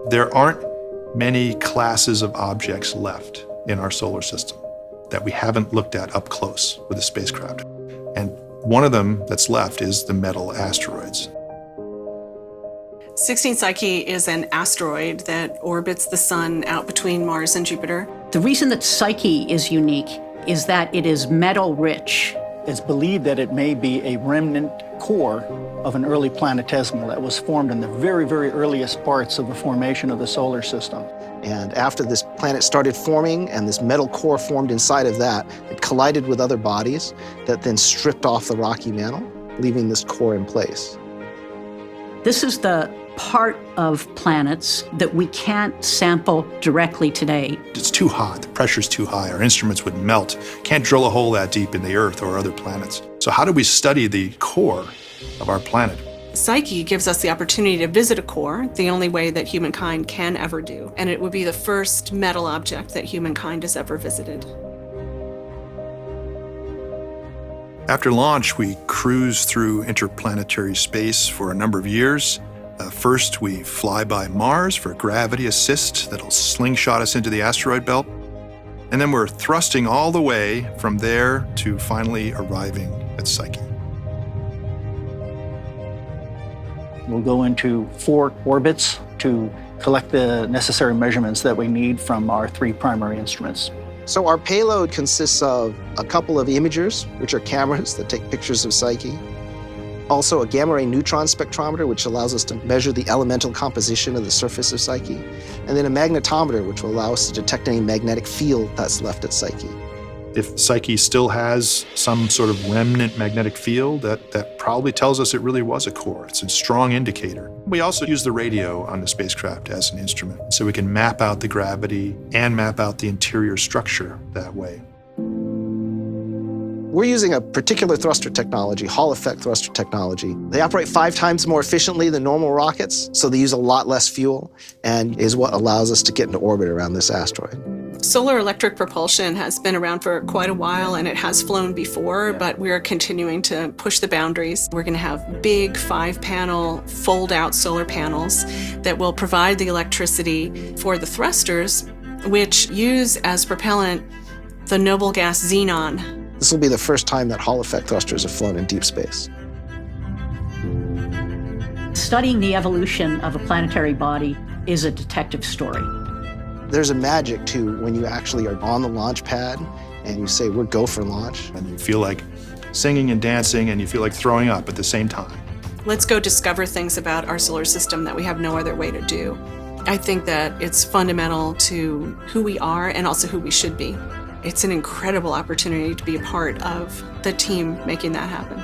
There aren't many classes of objects left in our solar system that we haven't looked at up close with a spacecraft. And one of them that's left is the metal asteroids. 16 Psyche is an asteroid that orbits the sun out between Mars and Jupiter. The reason that Psyche is unique is that it is metal-rich. It's believed that it may be a remnant core of an early planetesimal that was formed in the very, very earliest parts of the formation of the solar system. And after this planet started forming and this metal core formed inside of that, it collided with other bodies that then stripped off the rocky mantle, leaving this core in place. This is the part of planets that we can't sample directly today. It's too hot, the pressure's too high, our instruments would melt. Can't drill a hole that deep in the Earth or other planets. So how do we study the core of our planet? Psyche gives us the opportunity to visit a core, the only way that humankind can ever do. And it would be the first metal object that humankind has ever visited. After launch, we cruised through interplanetary space for a number of years. First, we fly by Mars for gravity assist that'll slingshot us into the asteroid belt. And then we're thrusting all the way from there to finally arriving at Psyche. We'll go into 4 orbits to collect the necessary measurements that we need from our 3 primary instruments. So our payload consists of a couple of imagers, which are cameras that take pictures of Psyche. Also a gamma-ray neutron spectrometer, which allows us to measure the elemental composition of the surface of Psyche. And then a magnetometer, which will allow us to detect any magnetic field that's left at Psyche. If Psyche still has some sort of remnant magnetic field, that probably tells us it really was a core. It's a strong indicator. We also use the radio on the spacecraft as an instrument, so we can map out the gravity and map out the interior structure that way. We're using a particular thruster technology, Hall effect thruster technology. They operate 5 times more efficiently than normal rockets, so they use a lot less fuel, and is what allows us to get into orbit around this asteroid. Solar electric propulsion has been around for quite a while, and it has flown before, but we're continuing to push the boundaries. We're going to have big 5-panel fold-out solar panels that will provide the electricity for the thrusters, which use as propellant the noble gas xenon. This will be the first time that Hall effect thrusters have flown in deep space. Studying the evolution of a planetary body is a detective story. There's a magic to when you actually are on the launch pad and you say, we're go for launch. And you feel like singing and dancing, and you feel like throwing up at the same time. Let's go discover things about our solar system that we have no other way to do. I think that it's fundamental to who we are and also who we should be. It's an incredible opportunity to be a part of the team making that happen.